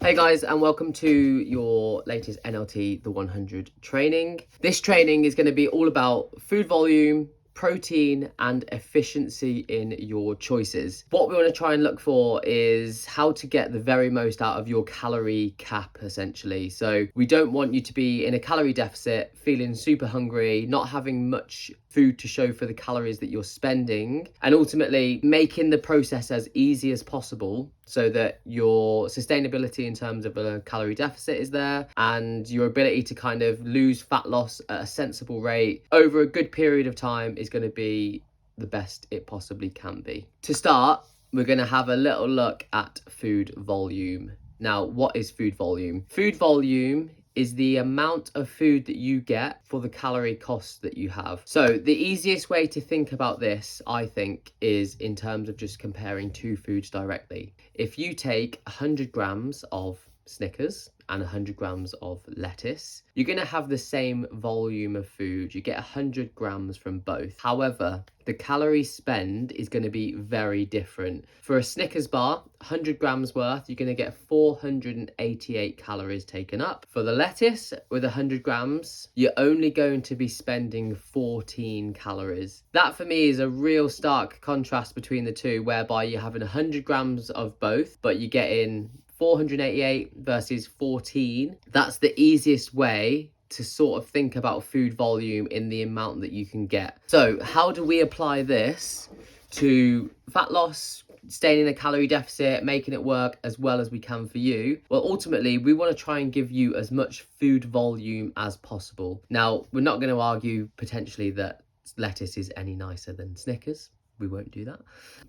Hey guys, and welcome to your latest NLT The 100 training. This training is going to be all about food volume, protein and efficiency in your choices. What we want to try and look for is how to get the very most out of your calorie cap, essentially. So we don't want you to be in a calorie deficit, feeling super hungry, not having much food to show for the calories that you're spending, and ultimately making the process as easy as possible so that your sustainability in terms of a calorie deficit is there, and your ability to kind of lose fat loss at a sensible rate over a good period of time is going to be the best it possibly can be. To start, we're going to have a little look at food volume. Now, what is food volume? Food volume is the amount of food that you get for the calorie cost that you have. So the easiest way to think about this, I think, is in terms of just comparing two foods directly. If you take 100 grams of Snickers and 100 grams of lettuce, you're going to have the same volume of food. You get 100 grams from both. However, the calorie spend is going to be very different. For a Snickers bar, 100 grams worth, you're going to get 488 calories taken up. For the lettuce, with 100 grams, you're only going to be spending 14 calories. That for me is a real stark contrast between the two, whereby you're having 100 grams of both, but you're getting 488 versus 14. That's the easiest way to sort of think about food volume in the amount that you can get. So how do we apply this to fat loss, staying in a calorie deficit, making it work as well as we can for you? Well, ultimately, we want to try and give you as much food volume as possible. Now, we're not going to argue potentially that lettuce is any nicer than Snickers. We won't do that.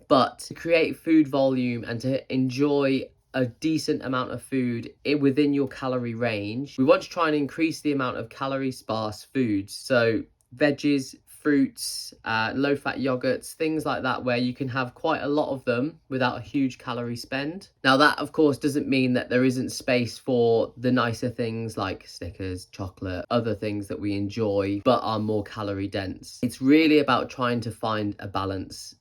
But to create food volume and to enjoy a decent amount of food within your calorie range, we want to try and increase the amount of calorie sparse foods. So veggies, fruits, low-fat yogurts, things like that, where you can have quite a lot of them without a huge calorie spend. Now, that, of course, doesn't mean that there isn't space for the nicer things like Snickers, chocolate, other things that we enjoy but are more calorie dense. It's really about trying to find a balance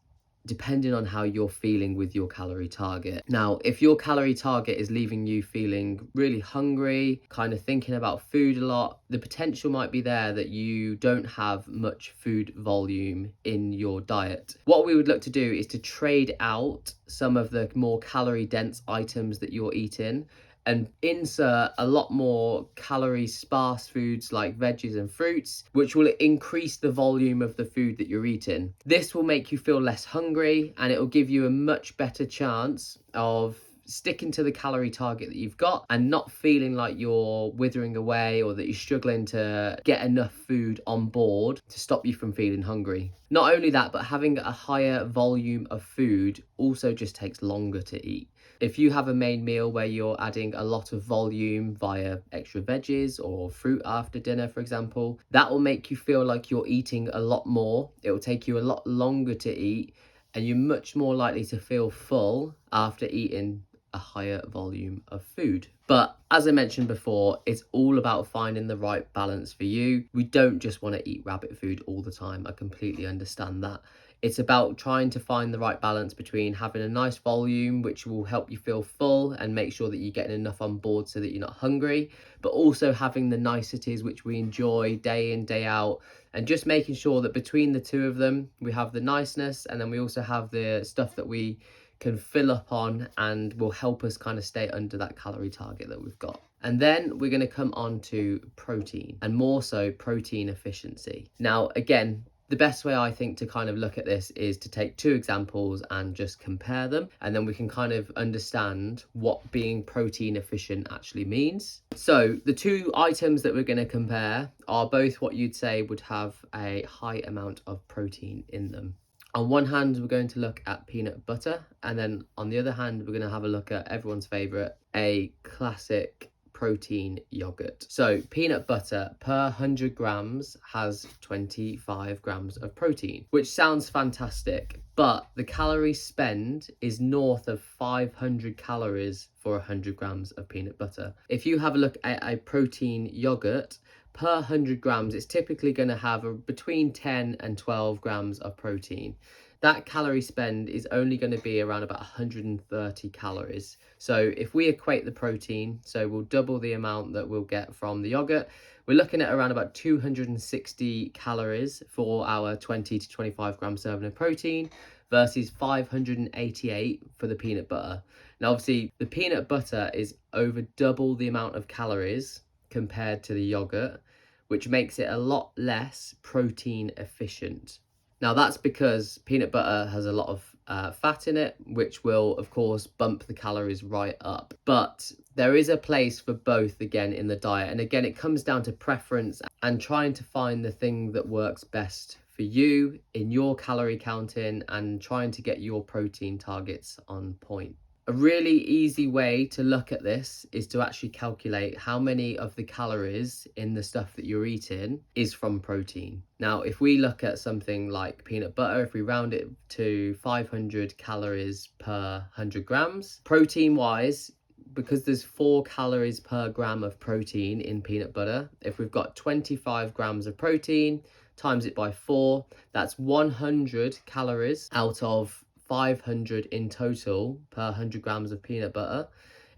depending on how you're feeling with your calorie target. Now, if your calorie target is leaving you feeling really hungry, kind of thinking about food a lot, the potential might be there that you don't have much food volume in your diet. What we would look to do is to trade out some of the more calorie dense items that you're eating and insert a lot more calorie sparse foods like veggies and fruits, which will increase the volume of the food that you're eating. This will make you feel less hungry, and it will give you a much better chance of sticking to the calorie target that you've got and not feeling like you're withering away or that you're struggling to get enough food on board to stop you from feeling hungry. Not only that, but having a higher volume of food also just takes longer to eat. If you have a main meal where you're adding a lot of volume via extra veggies or fruit after dinner, for example, that will make you feel like you're eating a lot more. It will take you a lot longer to eat, and you're much more likely to feel full after eating a higher volume of food. But as I mentioned before, it's all about finding the right balance for you. We don't just want to eat rabbit food all the time. I completely understand that. It's about trying to find the right balance between having a nice volume, which will help you feel full and make sure that you're getting enough on board so that you're not hungry, but also having the niceties which we enjoy day in, day out, and just making sure that between the two of them, we have the niceness, and then we also have the stuff that we can fill up on and will help us kind of stay under that calorie target that we've got. And then we're going to come on to protein, and more so protein efficiency. Now, again, the best way I think to kind of look at this is to take two examples and just compare them, and then we can kind of understand what being protein efficient actually means. So the two items that we're going to compare are both what you'd say would have a high amount of protein in them. On one hand, we're going to look at peanut butter, and then on the other hand, we're going to have a look at everyone's favorite, a classic protein yogurt. So peanut butter per 100 grams has 25 grams of protein, which sounds fantastic, but the calorie spend is north of 500 calories for 100 grams of peanut butter. If you have a look at a protein yogurt, per 100 grams, it's typically going to have between 10 and 12 grams of protein. that calorie spend is only going to be around about 130 calories. So if we equate the protein, so we'll double the amount that we'll get from the yogurt, we're looking at around about 260 calories for our 20 to 25 gram serving of protein versus 588 for the peanut butter. Now, obviously, the peanut butter is over double the amount of calories compared to the yogurt, which makes it a lot less protein efficient. Now, that's because peanut butter has a lot of fat in it, which will, of course, bump the calories right up. But there is a place for both, again, in the diet. And again, it comes down to preference and trying to find the thing that works best for you in your calorie counting and trying to get your protein targets on point. A really easy way to look at this is to actually calculate how many of the calories in the stuff that you're eating is from protein. Now, if we look at something like peanut butter, if we round it to 500 calories per 100 grams, protein-wise, because there's 4 calories per gram of protein in peanut butter, if we've got 25 grams of protein, times it by 4, that's 100 calories out of 500 in total per 100 grams of peanut butter,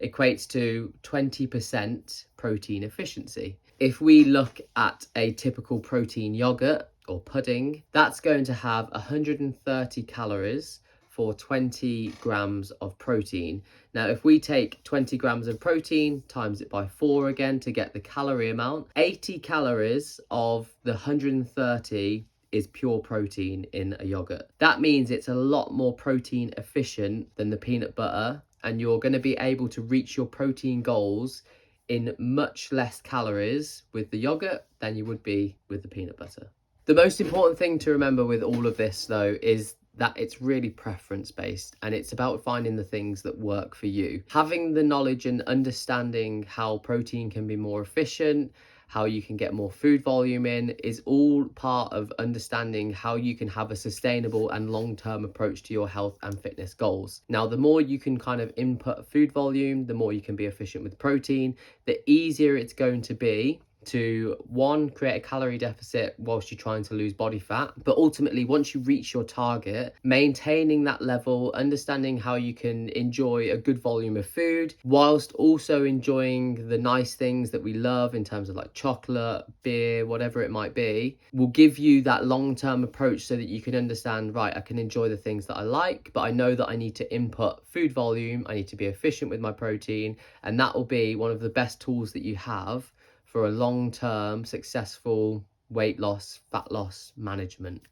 equates to 20% protein efficiency. If we look at a typical protein yogurt or pudding, that's going to have 130 calories for 20 grams of protein. Now, if we take 20 grams of protein, times it by 4 again to get the calorie amount, 80 calories of the 130 is pure protein in a yogurt. That means it's a lot more protein efficient than the peanut butter, and you're going to be able to reach your protein goals in much less calories with the yogurt than you would be with the peanut butter. The most important thing to remember with all of this, though, is that it's really preference based and it's about finding the things that work for you. Having the knowledge and understanding how protein can be more efficient, how you can get more food volume in, is all part of understanding how you can have a sustainable and long-term approach to your health and fitness goals. Now, the more you can kind of input food volume, the more you can be efficient with protein, the easier it's going to be to, one, create a calorie deficit whilst you're trying to lose body fat, but ultimately once you reach your target, maintaining that level, understanding how you can enjoy a good volume of food whilst also enjoying the nice things that we love in terms of like chocolate, beer, whatever it might be, will give you that long-term approach so that you can understand, right, I can enjoy the things that I like, but I know that I need to input food volume, I need to be efficient with my protein, and that will be one of the best tools that you have for a long-term successful weight loss, fat loss management.